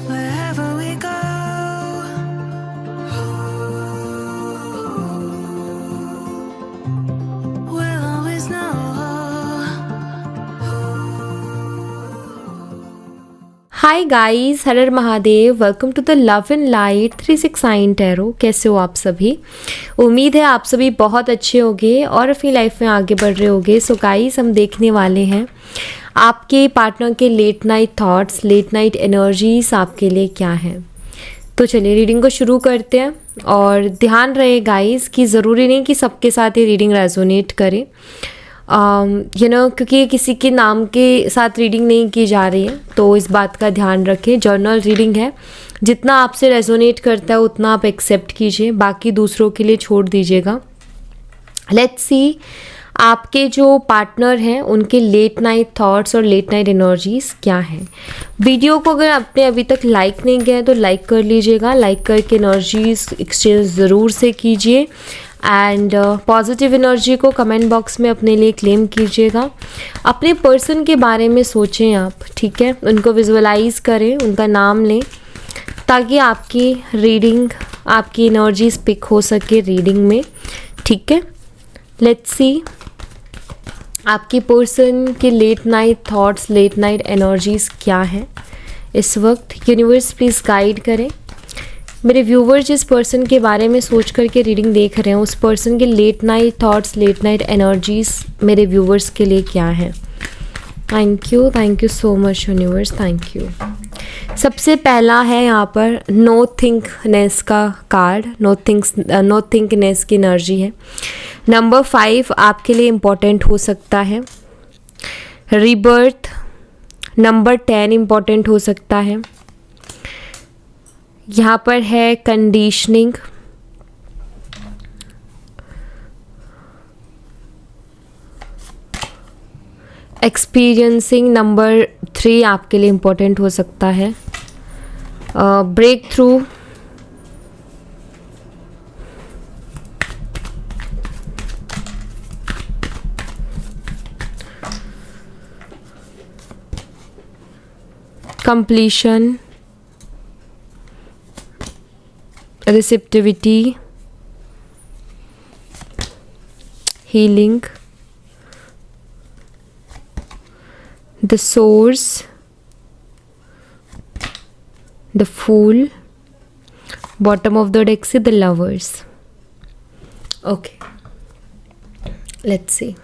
Wherever we go, we'll always know. Hi guys, हर हर Mahadev. Welcome to the love and light 369 tarot. कैसे हो आप सभी? उम्मीद है आप सभी बहुत अच्छे होंगे और अपनी लाइफ में आगे बढ़ रहे होंगे। सो गाइस, हम देखने वाले हैं आपके पार्टनर के late night thoughts, late night energies आपके लिए क्या हैं। तो चलिए रीडिंग को शुरू करते हैं। और ध्यान रहे गाइस कि ज़रूरी नहीं कि सबके साथ ये रीडिंग रेजोनेट करे, क्योंकि किसी के नाम के साथ रीडिंग नहीं की जा रही है, तो इस बात का ध्यान रखें। जर्नल रीडिंग है, जितना आपसे रेजोनेट करता है उतना आप एक्सेप्ट कीजिए, बाकी दूसरों के लिए छोड़ दीजिएगा। लेट्स सी आपके जो पार्टनर हैं उनके लेट नाइट थॉट्स और लेट नाइट एनर्जीज क्या हैं। वीडियो को अगर आपने अभी तक लाइक नहीं किया है तो लाइक कर लीजिएगा। लाइक करके एनर्जीज एक्सचेंज ज़रूर से कीजिए एंड पॉजिटिव एनर्जी को कमेंट बॉक्स में अपने लिए क्लेम कीजिएगा। अपने पर्सन के बारे में सोचें आप, ठीक है, उनको विजुअलाइज करें, उनका नाम लें, ताकि आपकी रीडिंग, आपकी एनर्जीज पिक हो सके रीडिंग में, ठीक है। लेट्स सी आपकी पर्सन के late night thoughts, late night energies क्या हैं इस वक्त। यूनिवर्स प्लीज़ गाइड करें। मेरे व्यूवर्स जिस पर्सन के बारे में सोच करके रीडिंग देख रहे हैं, उस पर्सन के late night thoughts, late night energies मेरे व्यूवर्स के लिए क्या है। Thank you so much universe, thank you. सबसे पहला है यहाँ पर नो थिंकनेस का कार्ड। नो थिंकनेस की एनर्जी है। नंबर 5 आपके लिए इम्पोर्टेंट हो सकता है। रीबर्थ। नंबर 10 इम्पोर्टेंट हो सकता है। यहाँ पर है कंडीशनिंग। एक्सपीरियंसिंग नंबर 3 आपके लिए इम्पोर्टेंट हो सकता है। Breakthrough. Completion. Receptivity. Healing. The source. The fool. Bottom of the deck से the lovers. Okay, let's see.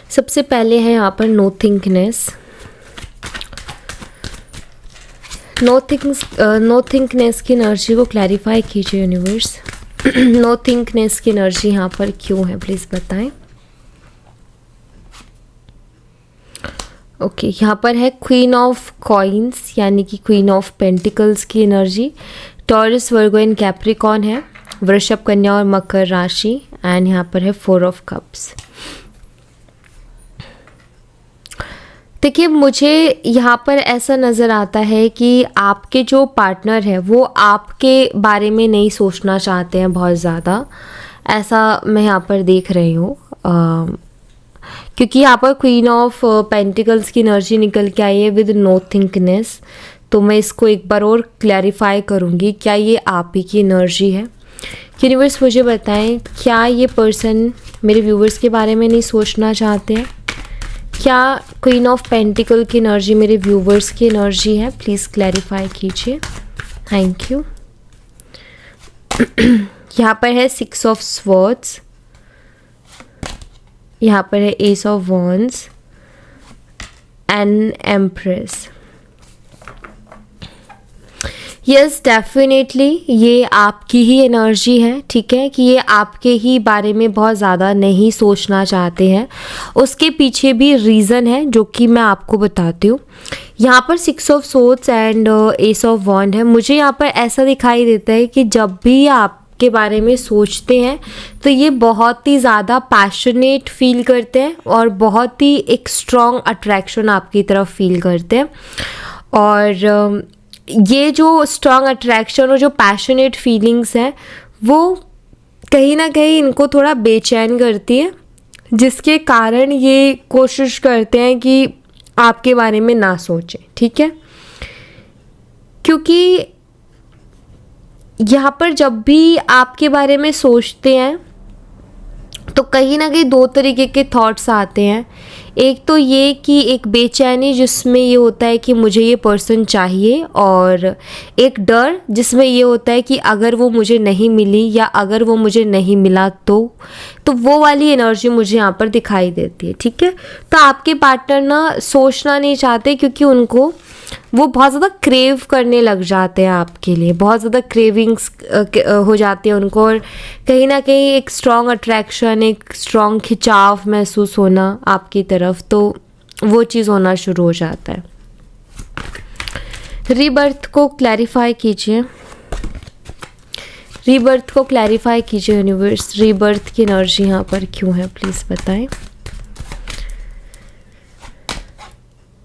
सबसे पहले है यहाँ पर नो थिंकनेस। नो थिंकनेस की एनर्जी को क्लैरिफाई कीजिए यूनिवर्स। नो थिंकनेस की एनर्जी यहाँ पर क्यों है, प्लीज़ बताएं। ओके, यहाँ पर है क्वीन ऑफ कॉइन्स, यानी कि क्वीन ऑफ पेंटिकल्स की energy. Taurus, Virgo and Capricorn है। वृषभ, कन्या और मकर राशि। एंड यहाँ पर है 4 ऑफ कप्स। देखिए, मुझे यहाँ पर ऐसा नज़र आता है कि आपके जो पार्टनर है वो आपके बारे में नहीं सोचना चाहते हैं बहुत ज़्यादा, ऐसा मैं यहाँ पर देख रही हूँ। क्योंकि यहाँ पर क्वीन ऑफ पेंटिकल्स की एनर्जी निकल के आई है विद नो थिंकनेस, तो मैं इसको एक बार और क्लैरिफाई करूँगी, क्या ये आप ही की एनर्जी है। यूनिवर्स मुझे बताएं, क्या ये पर्सन मेरे व्यूवर्स के बारे में नहीं सोचना चाहते हैं? क्या क्वीन ऑफ पेंटिकल की एनर्जी मेरे व्यूवर्स की एनर्जी है? प्लीज़ क्लैरिफाई कीजिए। Thank you. यहाँ पर है 6 ऑफ स्वॉर्ड्स। यहाँ पर है S of wands and empress. Yes, definitely ये आपकी ही एनर्जी है, ठीक है, कि ये आपके ही बारे में बहुत ज़्यादा नहीं सोचना चाहते हैं। उसके पीछे भी रीज़न है जो कि मैं आपको बताती हूँ। यहाँ पर 6 of swords and ace of wand है। मुझे यहाँ पर ऐसा दिखाई देता है कि जब भी आप के बारे में सोचते हैं तो ये बहुत ही ज़्यादा पैशनेट फील करते हैं और बहुत ही एक स्ट्रॉन्ग अट्रैक्शन आपकी तरफ फील करते हैं। और ये जो स्ट्रॉन्ग अट्रैक्शन और जो पैशनेट फीलिंग्स हैं वो कहीं ना कहीं इनको थोड़ा बेचैन करती है, जिसके कारण ये कोशिश करते हैं कि आपके बारे में ना सोचें, ठीक है। क्योंकि यहाँ पर जब भी आपके बारे में सोचते हैं तो कहीं ना कहीं दो तरीके के थॉट्स आते हैं। एक तो ये कि एक बेचैनी जिसमें ये होता है कि मुझे ये पर्सन चाहिए, और एक डर जिसमें ये होता है कि अगर वो मुझे नहीं मिली या अगर वो मुझे नहीं मिला तो वो वाली एनर्जी मुझे यहाँ पर दिखाई देती है, ठीक है। तो आपके पार्टनर ना सोचना नहीं चाहते क्योंकि उनको वो बहुत ज़्यादा क्रेव करने लग जाते हैं आपके लिए, बहुत ज़्यादा क्रेविंग्स हो जाती है उनको, और कहीं ना कहीं एक स्ट्रॉन्ग अट्रैक्शन, एक स्ट्रॉन्ग खिंचाव महसूस होना आपकी तरफ, तो वो चीज़ होना शुरू हो जाता है। रीबर्थ को क्लैरिफाई कीजिए, रीबर्थ को क्लैरिफाई कीजिए यूनिवर्स, रीबर्थ की एनर्जी यहाँ पर क्यों है प्लीज़ बताएं।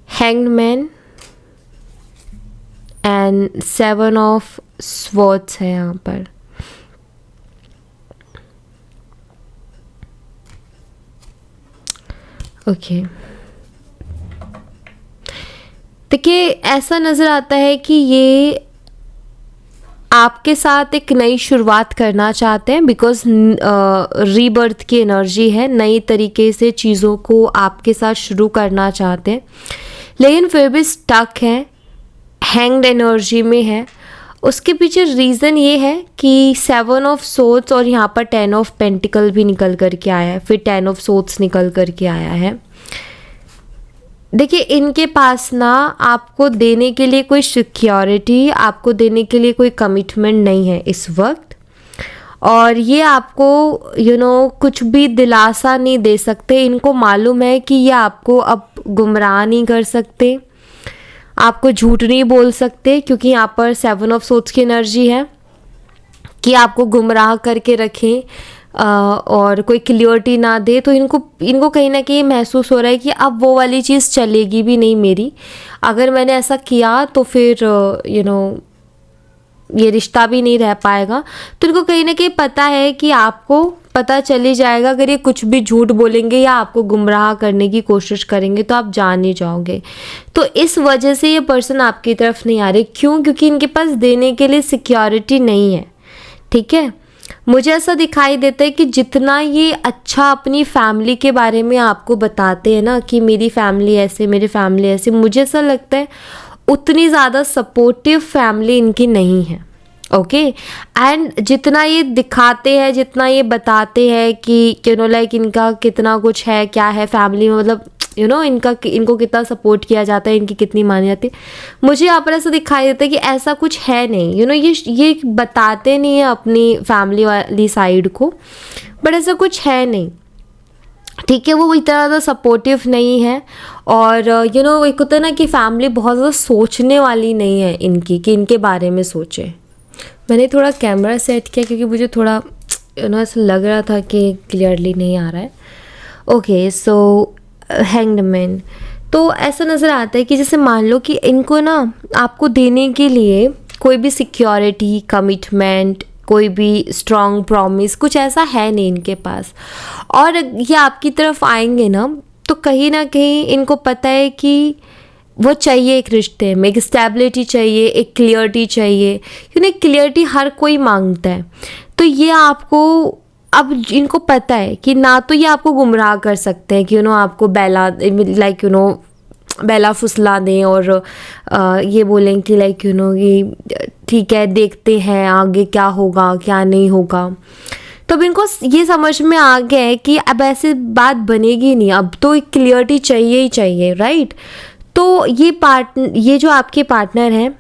Hanged man and 7 of swords है यहाँ पर। ओके, देखिए ऐसा नज़र आता है कि ये आपके साथ एक नई शुरुआत करना चाहते हैं, बिकॉज रीबर्थ की एनर्जी है, नई तरीके से चीज़ों को आपके साथ शुरू करना चाहते हैं, लेकिन फिर भी स्टक है, हैंग्ड एनर्जी में है। उसके पीछे रीज़न ये है कि 7 ऑफ सोर्ड्स और यहाँ पर 10 ऑफ पेंटिकल भी निकल कर के आया है, फिर 10 ऑफ सोर्ड्स निकल कर के आया है। देखिए इनके पास ना आपको देने के लिए कोई सिक्योरिटी, आपको देने के लिए कोई कमिटमेंट नहीं है इस वक्त, और ये आपको कुछ भी दिलासा नहीं दे सकते। इनको मालूम है कि ये आपको अब गुमराह नहीं कर सकते, आपको झूठ नहीं बोल सकते, क्योंकि यहाँ पर 7 ऑफ सोर्ड्स की एनर्जी है कि आपको गुमराह करके रखें और कोई क्लियरिटी ना दे। तो इनको कहीं ना कहीं महसूस हो रहा है कि अब वो वाली चीज़ चलेगी भी नहीं मेरी, अगर मैंने ऐसा किया तो फिर ये रिश्ता भी नहीं रह पाएगा। तो इनको कहीं ना कहीं पता है कि आपको पता चली जाएगा, अगर ये कुछ भी झूठ बोलेंगे या आपको गुमराह करने की कोशिश करेंगे तो आप जान ही जाओगे। तो इस वजह से ये पर्सन आपकी तरफ नहीं आ रहे। क्यों? क्योंकि इनके पास देने के लिए सिक्योरिटी नहीं है, ठीक है। मुझे ऐसा दिखाई देता है कि जितना ये अच्छा अपनी फैमिली के बारे में आपको बताते हैं ना कि मेरी फैमिली ऐसे, मेरी फैमिली ऐसे, मुझे ऐसा लगता है उतनी ज़्यादा सपोर्टिव फैमिली इनकी नहीं है, ओके। एंड जितना ये दिखाते हैं, जितना ये बताते हैं कि लाइक इनका कितना कुछ है, क्या है फैमिली में, मतलब इनको कितना सपोर्ट किया जाता है, इनकी कितनी मानी जाती है, मुझे यहाँ पर ऐसा दिखाई देता है कि ऐसा कुछ है नहीं। ये बताते नहीं है अपनी फैमिली वाली साइड को, बट ऐसा कुछ है नहीं, ठीक है। वो इतना ज़्यादा सपोर्टिव नहीं है, और एक होता है ना कि फैमिली बहुत ज़्यादा सोचने वाली नहीं है इनकी, कि इनके बारे में सोचे। मैंने थोड़ा कैमरा सेट किया क्योंकि मुझे थोड़ा ऐसा लग रहा था कि क्लियरली नहीं आ रहा है। ओके, सो हैंग्ड मैन, तो ऐसा नज़र आता है कि जैसे मान लो कि इनको ना आपको देने के लिए कोई भी सिक्योरिटी, कमिटमेंट, कोई भी स्ट्रॉन्ग प्रॉमिस, कुछ ऐसा है नहीं इनके पास। और ये आपकी तरफ आएंगे ना तो कहीं ना कहीं इनको पता है कि वो चाहिए एक रिश्ते में, एक स्टेबिलिटी चाहिए, एक क्लियरिटी चाहिए, क्योंकि क्लियरिटी हर कोई मांगता है। तो ये आपको, अब इनको पता है कि ना तो ये आपको गुमराह कर सकते हैं कि आपको बेला फुसला दें और ये बोलें कि ये ठीक है, देखते हैं आगे क्या होगा क्या नहीं होगा। तो अब इनको ये समझ में आ गया है कि अब ऐसी बात बनेगी नहीं, अब तो एक क्लियरिटी चाहिए ही चाहिए, राइट। तो ये जो आपके पार्टनर हैं,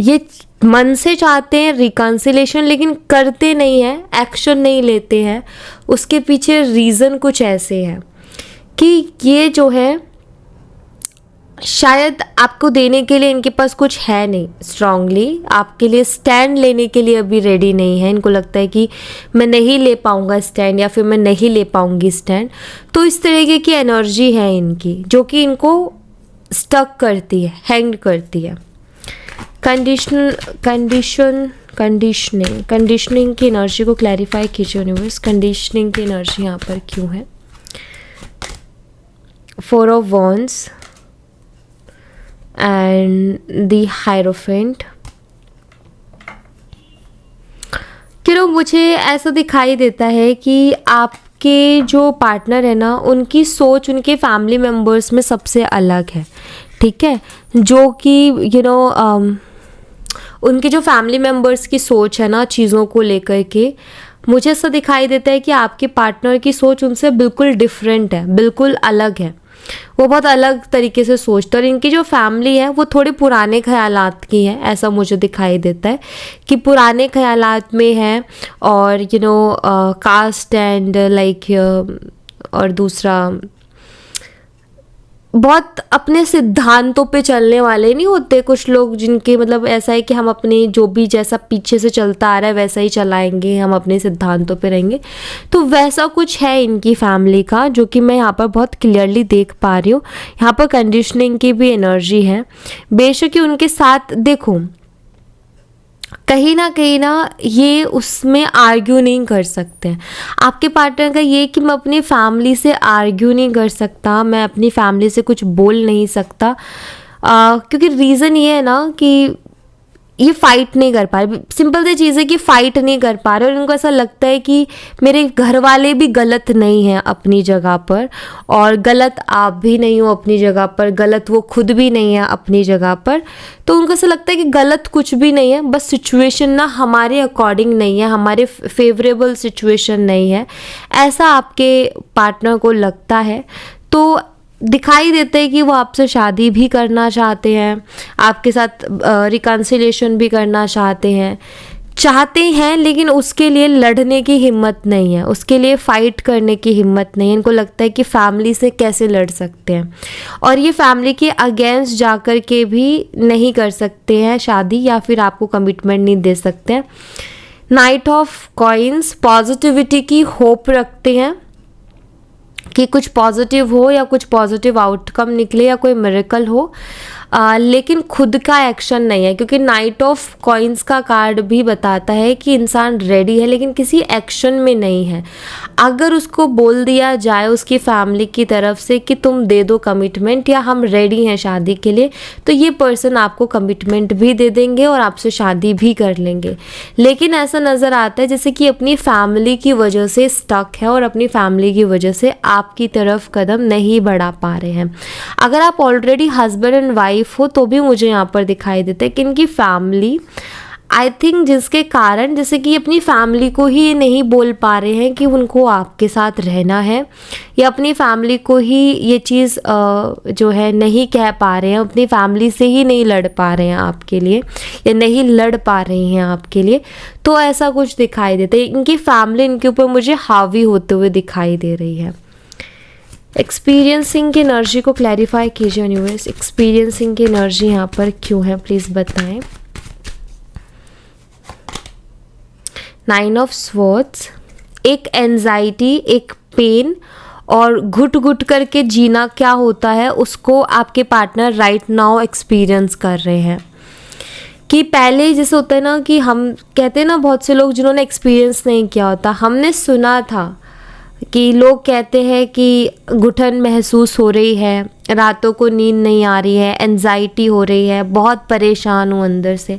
ये मन से चाहते हैं रिकन्सिलेशन, लेकिन करते नहीं हैं, एक्शन नहीं लेते हैं। उसके पीछे रीज़न कुछ ऐसे हैं कि ये जो है शायद आपको देने के लिए इनके पास कुछ है नहीं, स्ट्रांगली आपके लिए स्टैंड लेने के लिए अभी रेडी नहीं है। इनको लगता है कि मैं नहीं ले पाऊँगा स्टैंड, या फिर मैं नहीं ले पाऊँगी स्टैंड। तो इस तरीके की एनर्जी है इनकी, जो कि इनको स्टक करती है, हैंग करती है। कंडीशनिंग की एनर्जी को क्लैरिफाई कीजिए यूनिवर्स, कंडीशनिंग की एनर्जी यहाँ पर क्यों है। 4 of Wands and the Hierophant. मुझे ऐसा दिखाई देता है कि आपके जो पार्टनर है ना, उनकी सोच उनके फैमिली मेम्बर्स में सबसे अलग है, ठीक है, जो कि उनके जो फैमिली मेम्बर्स की सोच है ना चीज़ों को लेकर के, मुझे ऐसा दिखाई देता है कि आपके पार्टनर की सोच उनसे बिल्कुल डिफरेंट है, बिल्कुल अलग है। वो बहुत अलग तरीके से सोचते हैं और इनकी जो फैमिली है वो थोड़े पुराने ख्यालात की है, ऐसा मुझे दिखाई देता है कि पुराने ख्यालात में है। और कास्ट एंड लाइक, और दूसरा बहुत अपने सिद्धांतों पे चलने वाले नहीं होते कुछ लोग, जिनके मतलब ऐसा है कि हम अपने जो भी जैसा पीछे से चलता आ रहा है वैसा ही चलाएंगे, हम अपने सिद्धांतों पे रहेंगे। तो वैसा कुछ है इनकी फैमिली का, जो कि मैं यहाँ पर बहुत क्लियरली देख पा रही हूँ। यहाँ पर कंडीशनिंग की भी एनर्जी है। बेशक ही उनके साथ देखो कहीं ना ये उसमें आर्ग्यू नहीं कर सकते हैं। आपके पार्टनर का ये कि मैं अपनी फैमिली से आर्ग्यू नहीं कर सकता, मैं अपनी फैमिली से कुछ बोल नहीं सकता, क्योंकि रीज़न ये है ना कि ये फाइट नहीं कर पा रहे। सिंपल सी चीज़ है कि फाइट नहीं कर पा रहे और उनको ऐसा लगता है कि मेरे घर वाले भी गलत नहीं हैं अपनी जगह पर, और गलत आप भी नहीं हो अपनी जगह पर, गलत वो खुद भी नहीं है अपनी जगह पर। तो उनको ऐसा लगता है कि गलत कुछ भी नहीं है, बस सिचुएशन ना हमारे अकॉर्डिंग नहीं है, हमारे फेवरेबल सिचुएशन नहीं है, ऐसा आपके पार्टनर को लगता है। तो दिखाई देता है कि वो आपसे शादी भी करना चाहते हैं, आपके साथ रिकन्सिलेशन भी करना चाहते हैं, लेकिन उसके लिए लड़ने की हिम्मत नहीं है, उसके लिए फ़ाइट करने की हिम्मत नहीं है। इनको लगता है कि फैमिली से कैसे लड़ सकते हैं, और ये फैमिली के अगेंस्ट जाकर के भी नहीं कर सकते हैं शादी, या फिर आपको कमिटमेंट नहीं दे सकते हैं। नाइट ऑफ कॉइन्स, पॉजिटिविटी की होप रखते हैं कि कुछ पॉजिटिव हो या कुछ पॉजिटिव आउटकम निकले या कोई मिरेकल हो, लेकिन खुद का एक्शन नहीं है, क्योंकि नाइट ऑफ कॉइन्स का कार्ड भी बताता है कि इंसान रेडी है लेकिन किसी एक्शन में नहीं है। अगर उसको बोल दिया जाए उसकी फैमिली की तरफ से कि तुम दे दो कमिटमेंट या हम रेडी हैं शादी के लिए, तो ये पर्सन आपको कमिटमेंट भी दे देंगे और आपसे शादी भी कर लेंगे। लेकिन ऐसा नज़र आता है जैसे कि अपनी फैमिली की वजह से स्टक है और अपनी फैमिली की वजह से आपकी तरफ कदम नहीं बढ़ा पा रहे हैं। अगर आप ऑलरेडी हस्बैंड एंड वाइफ हो तो भी मुझे यहाँ पर दिखाई देता है कि इनकी फैमिली, आई थिंक जिसके कारण जैसे कि अपनी फैमिली को ही नहीं बोल पा रहे हैं कि उनको आपके साथ रहना है, या अपनी फैमिली को ही ये चीज़ जो है नहीं कह पा रहे हैं, अपनी फैमिली से ही नहीं लड़ पा रहे हैं आपके लिए, या नहीं लड़ पा रही हैं आपके लिए। तो ऐसा कुछ दिखाई देता है, इनकी फैमिली इनके ऊपर मुझे हावी होते हुए दिखाई दे रही है। एक्सपीरियंसिंग की एनर्जी को क्लैरिफाई कीजिए यूनिवर्स, एक्सपीरियंसिंग की एनर्जी यहाँ पर क्यों है प्लीज़ बताएं। 9 ऑफ स्वॉर्ड्स, एक एंजाइटी, एक पेन और घुट घुट करके जीना क्या होता है उसको आपके पार्टनर राइट नाउ एक्सपीरियंस कर रहे हैं। कि पहले जैसे होता है ना कि हम कहते हैं ना, बहुत से लोग जिन्होंने एक्सपीरियंस नहीं किया होता, हमने सुना था कि लोग कहते हैं कि घुटन महसूस हो रही है, रातों को नींद नहीं आ रही है, एंजाइटी हो रही है, बहुत परेशान हूँ अंदर से।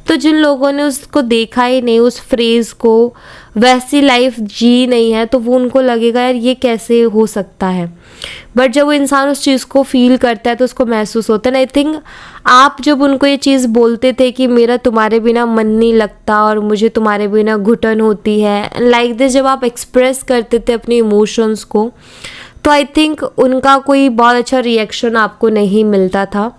तो जिन लोगों ने उसको देखा ही नहीं, उस फ्रेज़ को, वैसी लाइफ जी नहीं है, तो वो उनको लगेगा यार ये कैसे हो सकता है। बट जब वो इंसान उस चीज़ को फील करता है तो उसको महसूस होता है। आई थिंक आप जब उनको ये चीज़ बोलते थे कि मेरा तुम्हारे बिना मन नहीं लगता और मुझे तुम्हारे बिना घुटन होती है, लाइक दिस, जब आप एक्सप्रेस करते थे अपने इमोशंस को, तो आई थिंक उनका कोई बहुत अच्छा रिएक्शन आपको नहीं मिलता था,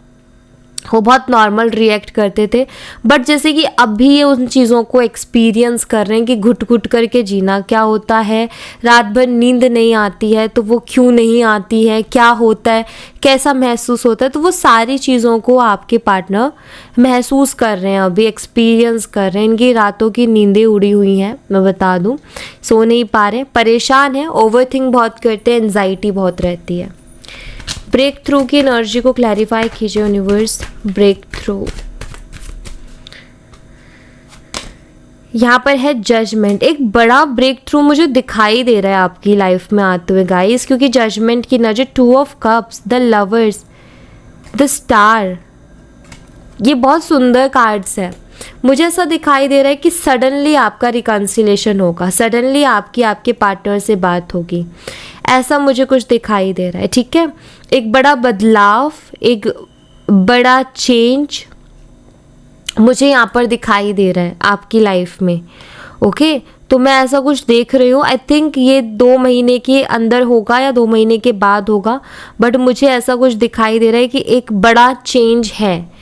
वो बहुत नॉर्मल रिएक्ट करते थे। बट जैसे कि अभी ये उन चीज़ों को एक्सपीरियंस कर रहे हैं कि घुट घुट करके जीना क्या होता है, रात भर नींद नहीं आती है तो वो क्यों नहीं आती है, क्या होता है, कैसा महसूस होता है, तो वो सारी चीज़ों को आपके पार्टनर महसूस कर रहे हैं, अभी एक्सपीरियंस कर रहे हैं। इनकी रातों की नींदें उड़ी हुई हैं, मैं बता दूँ, सो नहीं पा रहे, परेशान हैं, ओवरथिंक बहुत करते हैं, एंजाइटी बहुत रहती है। ब्रेक थ्रू की एनर्जी को क्लैरिफाई कीजिए यूनिवर्स, ब्रेक थ्रू। यहाँ पर है जजमेंट। एक बड़ा ब्रेक थ्रू मुझे दिखाई दे रहा है आपकी लाइफ में आते हुए गाइस, क्योंकि जजमेंट की नजर, 2 of cups, the lovers, the star, ये बहुत सुंदर कार्ड्स है। मुझे ऐसा दिखाई दे रहा है कि सडनली आपका रिकन्सिलेशन होगा, सडनली आपकी आपके पार्टनर से बात होगी, ऐसा मुझे कुछ दिखाई दे रहा है। ठीक है, एक बड़ा बदलाव, एक बड़ा चेंज मुझे यहाँ पर दिखाई दे रहा है आपकी लाइफ में। ओके, तो मैं ऐसा कुछ देख रही हूँ। आई थिंक ये 2 महीने के अंदर होगा या 2 महीने के बाद होगा, बट मुझे ऐसा कुछ दिखाई दे रहा है कि एक बड़ा चेंज है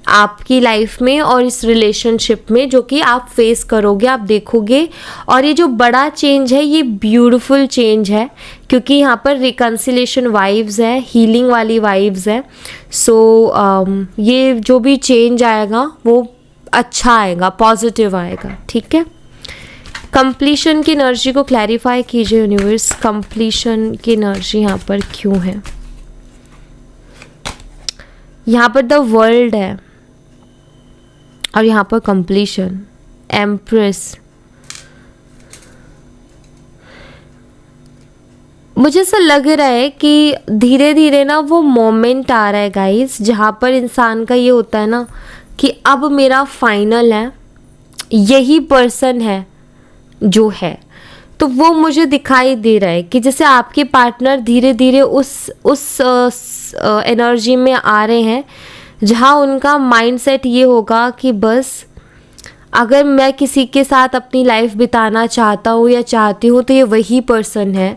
आपकी लाइफ में और इस रिलेशनशिप में, जो कि आप फेस करोगे, आप देखोगे। और ये जो बड़ा चेंज है ये ब्यूटीफुल चेंज है, क्योंकि यहाँ पर रिकन्सिलेशन वाइब्स है, हीलिंग वाली वाइब्स है। सो ये जो भी चेंज आएगा वो अच्छा आएगा, पॉजिटिव आएगा। ठीक है, कंप्लीशन की एनर्जी को क्लैरिफाई कीजिए यूनिवर्स। कंप्लीशन की एनर्जी यहाँ पर क्यों है? यहाँ पर द वर्ल्ड है और यहाँ पर कंप्लीशन, एम्प्रेस। मुझे ऐसा लग रहा है कि धीरे धीरे ना वो मोमेंट आ रहा है गाइस, जहाँ पर इंसान का ये होता है ना कि अब मेरा फाइनल है, यही पर्सन है जो है। तो वो मुझे दिखाई दे रहा है कि जैसे आपके पार्टनर धीरे धीरे उस एनर्जी में आ रहे हैं जहाँ उनका माइंडसेट ये होगा कि बस अगर मैं किसी के साथ अपनी लाइफ बिताना चाहता हूँ या चाहती हूँ तो ये वही पर्सन है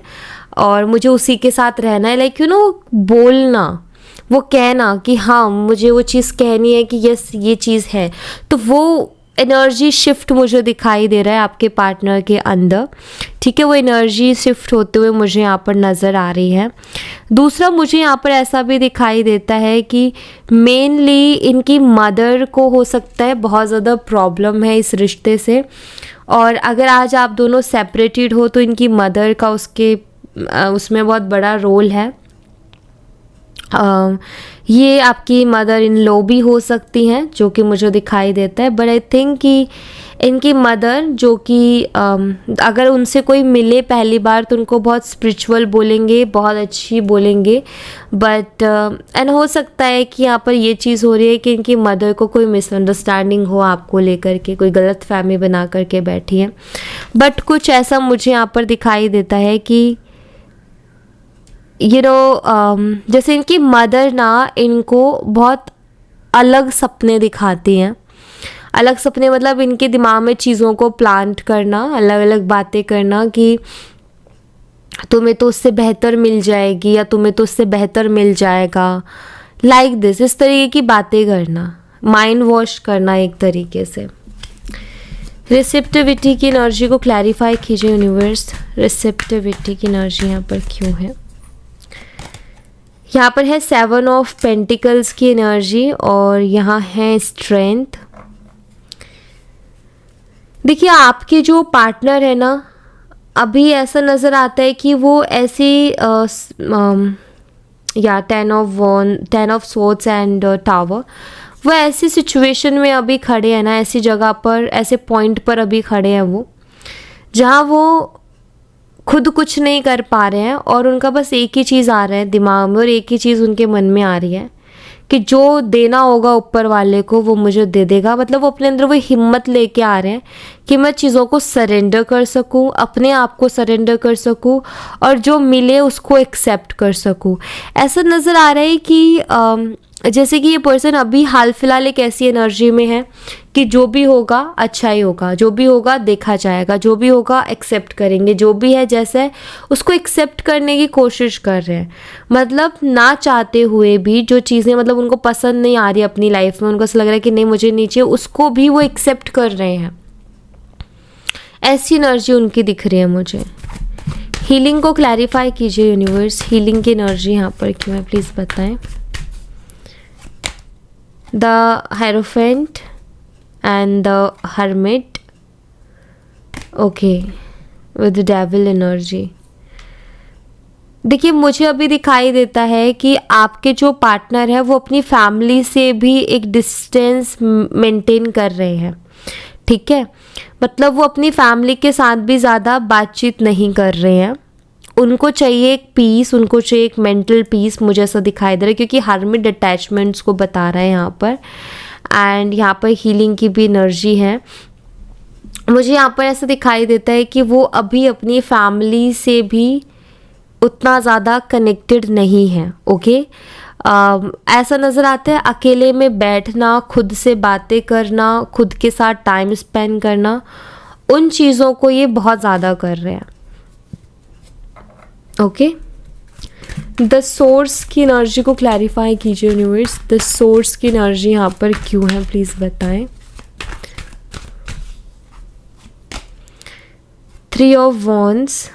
और मुझे उसी के साथ रहना है। लाइक यू नो, बोलना, वो कहना कि हाँ मुझे वो चीज़ कहनी है कि यस ये चीज़ है। तो वो एनर्जी शिफ्ट मुझे दिखाई दे रहा है आपके पार्टनर के अंदर। ठीक है, वो एनर्जी शिफ्ट होते हुए मुझे यहाँ पर नज़र आ रही है। दूसरा, मुझे यहाँ पर ऐसा भी दिखाई देता है कि मेनली इनकी मदर को हो सकता है बहुत ज़्यादा प्रॉब्लम है इस रिश्ते से, और अगर आज आप दोनों सेपरेटेड हो तो इनकी मदर का उसमें बहुत बड़ा रोल है। ये आपकी मदर इन लॉ भी हो सकती हैं, जो कि मुझे दिखाई देता है। बट आई थिंक कि इनकी मदर, जो कि अगर उनसे कोई मिले पहली बार तो उनको बहुत स्पिरिचुअल बोलेंगे, बहुत अच्छी बोलेंगे। बट एंड हो सकता है कि यहाँ पर ये चीज़ हो रही है कि इनकी मदर को कोई मिसअंडरस्टैंडिंग हो आपको लेकर के, कोई गलत फहमी बना करके बैठी है। बट कुछ ऐसा मुझे यहाँ पर दिखाई देता है कि जैसे इनकी मदर ना इनको बहुत अलग सपने दिखाती हैं। अलग सपने मतलब इनके दिमाग में चीज़ों को प्लांट करना, अलग अलग बातें करना कि तुम्हें तो उससे बेहतर मिल जाएगी या तुम्हें तो उससे बेहतर मिल जाएगा, लाइक दिस, इस तरीके की बातें करना, माइंड वॉश करना एक तरीके से। रिसेप्टिविटी की एनर्जी को क्लैरिफाई कीजिए यूनिवर्स। रिसेप्टिविटी की एनर्जी यहाँ पर क्यों है? यहाँ पर है 7 ऑफ पेंटिकल्स की एनर्जी और यहाँ है स्ट्रेंथ। देखिए, आपके जो पार्टनर है ना, अभी ऐसा नज़र आता है कि वो ऐसी या 10 ऑफ सोर्ड्स एंड टावर, वो ऐसी सिचुएशन में अभी खड़े हैं ना, ऐसी जगह पर, ऐसे पॉइंट पर अभी खड़े हैं वो, जहाँ वो खुद कुछ नहीं कर पा रहे हैं और उनका बस एक ही चीज़ आ रहा है दिमाग में और एक ही चीज़ उनके मन में आ रही है कि जो देना होगा ऊपर वाले को वो मुझे दे देगा। मतलब वो अपने अंदर वो हिम्मत लेके आ रहे हैं कि मैं चीज़ों को सरेंडर कर सकूं, अपने आप को सरेंडर कर सकूं और जो मिले उसको एक्सेप्ट कर सकूं। ऐसा नज़र आ रहा है कि जैसे कि ये पर्सन अभी हाल फिलहाल एक ऐसी एनर्जी में है कि जो भी होगा अच्छा ही होगा, जो भी होगा देखा जाएगा, जो भी होगा एक्सेप्ट करेंगे, जो भी है जैसे है उसको एक्सेप्ट करने की कोशिश कर रहे हैं। मतलब ना चाहते हुए भी जो चीज़ें मतलब उनको पसंद नहीं आ रही अपनी लाइफ में, उनको ऐसा लग रहा है कि नहीं मुझे नहीं चाहिए, उसको भी वो एक्सेप्ट कर रहे हैं। ऐसी एनर्जी उनकी दिख रही है मुझे। हीलिंग को क्लैरिफाई कीजिए यूनिवर्स। हीलिंग की एनर्जी यहाँ पर क्यों है, प्लीज़ बताएं। The Hierophant and the Hermit. Okay, with the Devil energy. देखिए, मुझे अभी दिखाई देता है कि आपके जो पार्टनर है वो अपनी फैमिली से भी एक डिस्टेंस मेंटेन कर रहे हैं। ठीक है, मतलब वो अपनी फैमिली के साथ भी ज़्यादा बातचीत नहीं कर रहे हैं। उनको चाहिए एक पीस, उनको चाहिए एक मेंटल पीस, मुझे ऐसा दिखाई दे रहा है, क्योंकि हर्मिट अटैचमेंट्स को बता रहा है यहाँ पर। एंड यहाँ पर हीलिंग की भी एनर्जी है। मुझे यहाँ पर ऐसा दिखाई देता है कि वो अभी अपनी फैमिली से भी उतना ज़्यादा कनेक्टेड नहीं है। ओके, ऐसा नज़र आता है अकेले में बैठना, खुद से बातें करना, खुद के साथ टाइम स्पेंड करना, उन चीज़ों को ये बहुत ज़्यादा कर रहे हैं। ओके, द सोर्स की एनर्जी को क्लैरिफाई कीजिए यूनिवर्स। द सोर्स की एनर्जी यहाँ पर क्यों है, प्लीज़ बताएं। 3 ऑफ वॉन्ड्स।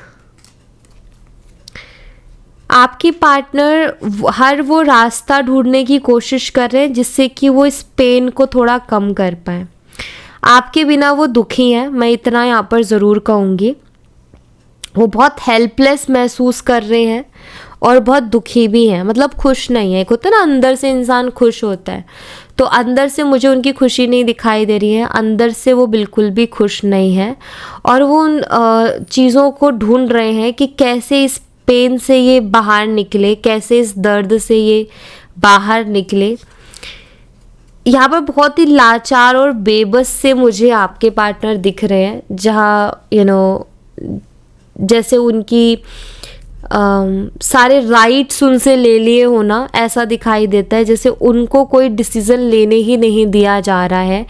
आपकी पार्टनर हर वो रास्ता ढूंढने की कोशिश कर रहे हैं जिससे कि वो इस पेन को थोड़ा कम कर पाए। आपके बिना वो दुखी हैं, मैं इतना यहाँ पर ज़रूर कहूँगी। वो बहुत हेल्पलेस महसूस कर रहे हैं और बहुत दुखी भी हैं, मतलब खुश नहीं है। एक होता है ना अंदर से इंसान खुश होता है, तो अंदर से मुझे उनकी खुशी नहीं दिखाई दे रही है। अंदर से वो बिल्कुल भी खुश नहीं है और वो उन चीज़ों को ढूंढ रहे हैं कि कैसे इस पेन से ये बाहर निकले, कैसे इस दर्द से ये बाहर निकले। यहाँ पर बहुत ही लाचार और बेबस से मुझे आपके पार्टनर दिख रहे हैं, जहाँ जैसे उनकी सारे राइट्स उनसे ले लिए होना, ऐसा दिखाई देता है। जैसे उनको कोई डिसीज़न लेने ही नहीं दिया जा रहा है,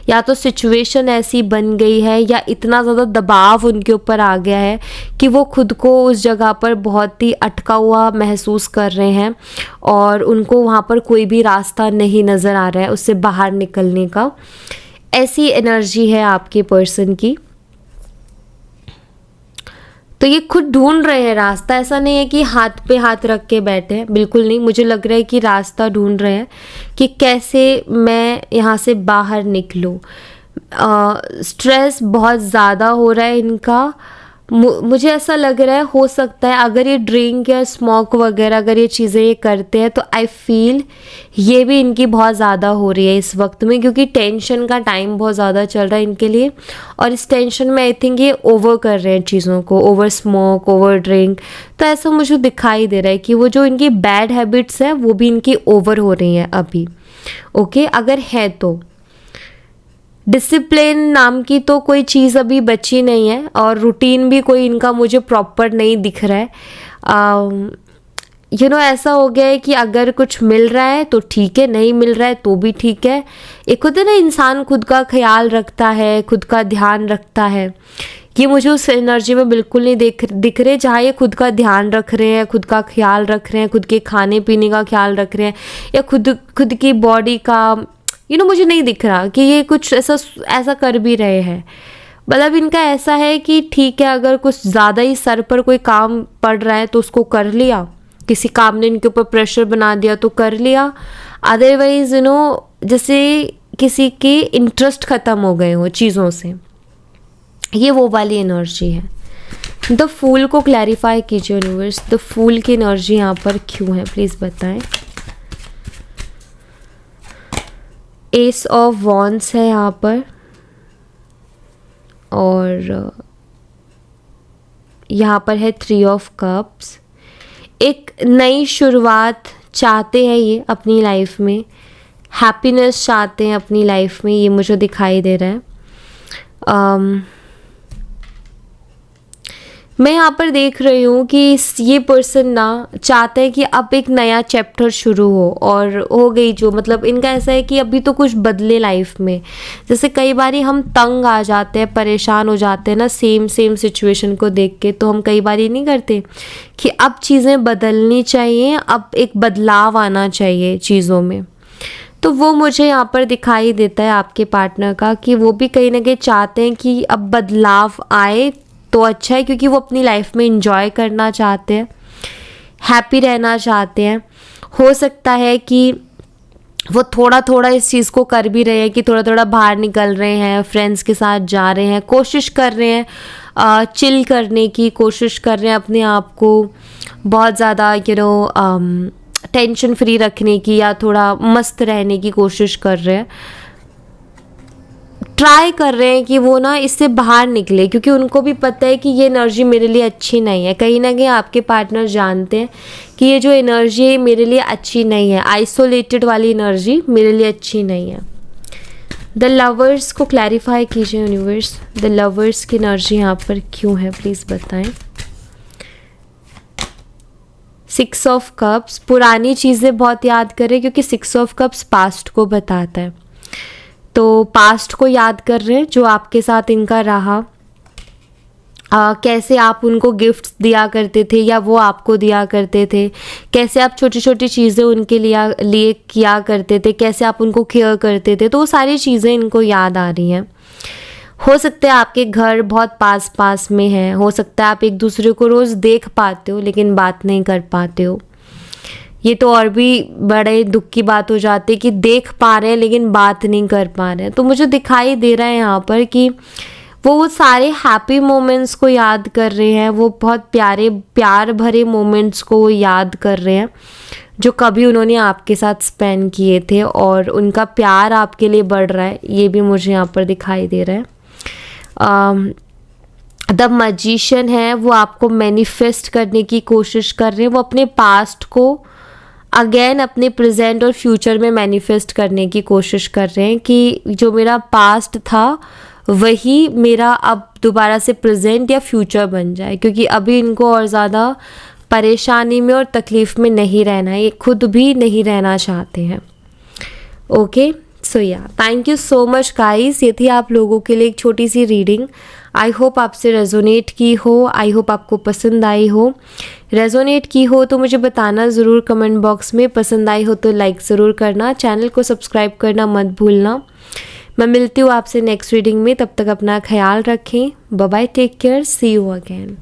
या तो सिचुएशन ऐसी बन गई है या इतना ज़्यादा दबाव उनके ऊपर आ गया है कि वो खुद को उस जगह पर बहुत ही अटका हुआ महसूस कर रहे हैं और उनको वहाँ पर कोई भी रास्ता नहीं नज़र आ रहा है उससे बाहर निकलने का। ऐसी एनर्जी है आपके पर्सन की। तो ये खुद ढूंढ रहे हैं रास्ता, ऐसा नहीं है कि हाथ पे हाथ रख के बैठे हैं, बिल्कुल नहीं। मुझे लग रहा है कि रास्ता ढूंढ रहे हैं कि कैसे मैं यहाँ से बाहर निकलूँ। स्ट्रेस बहुत ज़्यादा हो रहा है इनका। मुझे ऐसा लग रहा है, हो सकता है अगर ये ड्रिंक या स्मोक वगैरह अगर ये चीज़ें ये करते हैं तो आई फील ये भी इनकी बहुत ज़्यादा हो रही है इस वक्त में, क्योंकि टेंशन का टाइम बहुत ज़्यादा चल रहा है इनके लिए। और इस टेंशन में आई थिंक ये ओवर कर रहे हैं चीज़ों को, ओवर स्मोक, ओवर ड्रिंक। तो ऐसा मुझे दिखाई दे रहा है कि वो जो इनकी बैड हैबिट्स हैं वो भी इनकी ओवर हो रही हैं अभी। ओके, अगर है तो डिसिप्लिन नाम की तो कोई चीज़ अभी बची नहीं है और रूटीन भी कोई इनका मुझे प्रॉपर नहीं दिख रहा है। ऐसा हो गया है कि अगर कुछ मिल रहा है तो ठीक है, नहीं मिल रहा है तो भी ठीक है। एक होता है ना इंसान खुद का ख्याल रखता है, खुद का ध्यान रखता है। ये मुझे उस एनर्जी में बिल्कुल नहीं दिख रहे जहाँ ये खुद का ध्यान रख रहे हैं, खुद का ख्याल रख रहे हैं, खुद के खाने पीने का ख्याल रख रहे हैं, या खुद की बॉडी का मुझे नहीं दिख रहा कि ये कुछ ऐसा कर भी रहे हैं। मतलब इनका ऐसा है कि ठीक है, अगर कुछ ज़्यादा ही सर पर कोई काम पड़ रहा है तो उसको कर लिया, किसी काम ने इनके ऊपर प्रेशर बना दिया तो कर लिया। अदरवाइज जैसे किसी के इंटरेस्ट ख़त्म हो गए हो चीज़ों से, ये वो वाली एनर्जी है। द फूल को क्लैरिफाई कीजिए यूनिवर्स। द फूल की एनर्जी यहाँ पर क्यों है, प्लीज़ बताएं। एस ऑफ वॉन्ड्स है यहाँ पर और यहाँ पर है 3 ऑफ कप्स। एक नई शुरुआत चाहते हैं ये अपनी लाइफ में, हैप्पीनेस चाहते हैं अपनी लाइफ में, ये मुझे दिखाई दे रहा है। मैं यहाँ पर देख रही हूँ कि ये पर्सन ना चाहता है कि अब एक नया चैप्टर शुरू हो, और हो गई जो मतलब इनका ऐसा है कि अभी तो कुछ बदले लाइफ में। जैसे कई बारी हम तंग आ जाते हैं, परेशान हो जाते हैं ना सेम सिचुएशन को देख के, तो हम कई बारी नहीं करते कि अब चीज़ें बदलनी चाहिए, अब एक बदलाव आना चाहिए चीज़ों में। तो वो मुझे यहाँ पर दिखाई देता है आपके पार्टनर का कि वो भी कहीं ना कहीं चाहते हैं कि अब बदलाव आए तो अच्छा है, क्योंकि वो अपनी लाइफ में इंजॉय करना चाहते हैं, हैप्पी रहना चाहते हैं। हो सकता है कि वो थोड़ा थोड़ा इस चीज़ को कर भी रहे हैं कि थोड़ा थोड़ा बाहर निकल रहे हैं, फ्रेंड्स के साथ जा रहे हैं, कोशिश कर रहे हैं चिल करने की, कोशिश कर रहे हैं अपने आप को बहुत ज़्यादा टेंशन फ्री रखने की, या थोड़ा मस्त रहने की कोशिश कर रहे हैं। ट्राई कर रहे हैं कि वो ना इससे बाहर निकले, क्योंकि उनको भी पता है कि ये एनर्जी मेरे लिए अच्छी नहीं है। कहीं ना कहीं आपके पार्टनर जानते हैं कि ये जो एनर्जी है मेरे लिए अच्छी नहीं है, आइसोलेटेड वाली एनर्जी मेरे लिए अच्छी नहीं है। द लवर्स को क्लैरिफाई कीजिए यूनिवर्स, द लवर्स की एनर्जी यहाँ पर क्यों है प्लीज़ बताएं। 6 ऑफ कप्स, पुरानी चीज़ें बहुत याद करें क्योंकि 6 ऑफ कप्स पास्ट को बताता है। तो पास्ट को याद कर रहे हैं जो आपके साथ इनका रहा, कैसे आप उनको गिफ्ट्स दिया करते थे या वो आपको दिया करते थे, कैसे आप छोटी छोटी चीज़ें उनके लिए किया करते थे, कैसे आप उनको केयर करते थे। तो वो सारी चीज़ें इनको याद आ रही हैं। हो सकता है आपके घर बहुत पास पास में है, हो सकता है आप एक दूसरे को रोज़ देख पाते हो लेकिन बात नहीं कर पाते हो। ये तो और भी बड़े दुख की बात हो जाती है कि देख पा रहे हैं लेकिन बात नहीं कर पा रहे हैं। तो मुझे दिखाई दे रहा है यहाँ पर कि वो सारे हैप्पी मोमेंट्स को याद कर रहे हैं, वो बहुत प्यार भरे मोमेंट्स को वो याद कर रहे हैं जो कभी उन्होंने आपके साथ स्पेंड किए थे, और उनका प्यार आपके लिए बढ़ रहा है, ये भी मुझे यहाँ पर दिखाई दे रहा है। द मैजिशियन है, वो आपको मैनिफेस्ट करने की कोशिश कर रहे हैं, वो अपने पास्ट को अगेन अपने प्रेजेंट और फ्यूचर में मैनिफेस्ट करने की कोशिश कर रहे हैं कि जो मेरा पास्ट था वही मेरा अब दोबारा से प्रेजेंट या फ्यूचर बन जाए, क्योंकि अभी इनको और ज़्यादा परेशानी में और तकलीफ़ में नहीं रहना है, ये खुद भी नहीं रहना चाहते हैं। ओके, सो या thank you so much guys, ये थी आप लोगों के लिए एक छोटी सी रीडिंग। आई होप आपसे रेजोनेट की हो, आई होप आपको पसंद आई हो। रेजोनेट की हो तो मुझे बताना ज़रूर कमेंट बॉक्स में, पसंद आई हो तो लाइक ज़रूर करना, चैनल को सब्सक्राइब करना मत भूलना। मैं मिलती हूँ आपसे नेक्स्ट रीडिंग में, तब तक अपना ख्याल रखें। Bye bye, take care, see you again.